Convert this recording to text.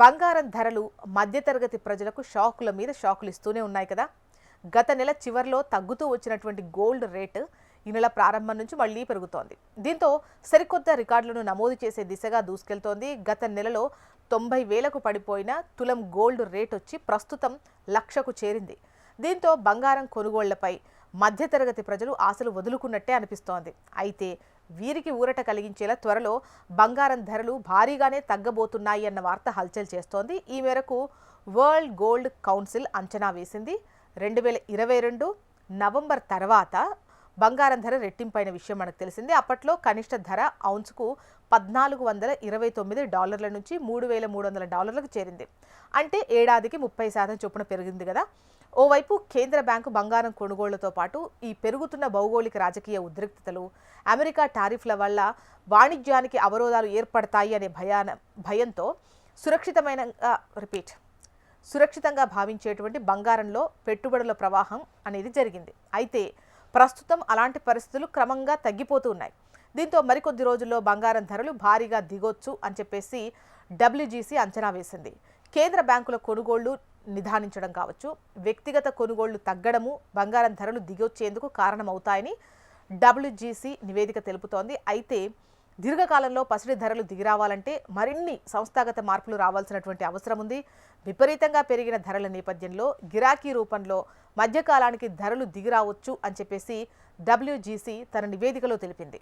బంగారం ధరలు మధ్యతరగతి ప్రజలకు షాకుల మీద షాకులు ఇస్తూనే ఉన్నాయి కదా. గత నెల చివర్లో తగ్గుతూ వచ్చినటువంటి గోల్డ్ రేటు ఈ నెల ప్రారంభం నుంచి మళ్లీ పెరుగుతోంది. దీంతో సరికొత్త రికార్డులను నమోదు చేసే దిశగా దూసుకెళ్తోంది. గత నెలలో 90,000కు పడిపోయిన తులం గోల్డ్ రేట్ వచ్చి ప్రస్తుతం 1,00,000కు చేరింది. దీంతో బంగారం కొనుగోళ్లపై మధ్యతరగతి ప్రజలు ఆశలు వదులుకున్నట్టే అనిపిస్తోంది. అయితే వీరికి ఊరట కలిగించేలా త్వరలో బంగారం ధరలు భారీగానే తగ్గబోతున్నాయి అన్న వార్త హల్చల్ చేస్తోంది. ఈ మేరకు వరల్డ్ గోల్డ్ కౌన్సిల్ అంచనా వేసింది. 2022 నవంబర్ తర్వాత బంగారం ధర రెట్టింపైన విషయం మనకు తెలిసింది. అప్పట్లో కనిష్ట ధర ఔన్స్కు $1,429 నుంచి $3,300లకు చేరింది. అంటే ఏడాదికి 30% చొప్పున పెరిగింది కదా. ఓవైపు కేంద్ర బ్యాంకు బంగారం కొనుగోళ్లతో పాటు ఈ పెరుగుతున్న భౌగోళిక రాజకీయ ఉద్రిక్తతలు, అమెరికా టారిఫ్ల వల్ల వాణిజ్యానికి అవరోధాలు ఏర్పడతాయి అనే భయంతో సురక్షితంగా భావించేటువంటి బంగారంలో పెట్టుబడుల ప్రవాహం అనేది జరిగింది. అయితే ప్రస్తుతం అలాంటి పరిస్థితులు క్రమంగా తగ్గిపోతూ ఉన్నాయి. దీంతో మరికొద్ది రోజుల్లో బంగారం ధరలు భారీగా దిగొచ్చు అని చెప్పేసి WGC అంచనా వేసింది. కేంద్ర బ్యాంకుల కొనుగోళ్లు నిదానించడం కావచ్చు, వ్యక్తిగత కొనుగోళ్లు తగ్గడము బంగారం ధరలు దిగొచ్చేందుకు కారణమవుతాయని WGC నివేదిక తెలుపుతోంది. అయితే దీర్ఘకాలంలో పసిడి ధరలు దిగిరావాలంటే మరిన్ని సంస్థాగత మార్పులు రావాల్సినటువంటి అవసరం ఉంది. విపరీతంగా పెరిగిన ధరల నేపథ్యంలో గిరాకీ రూపంలో మధ్యకాలానికి ధరలు దిగిరావచ్చు అని చెప్పేసి WGC తన నివేదికలో తెలిపింది.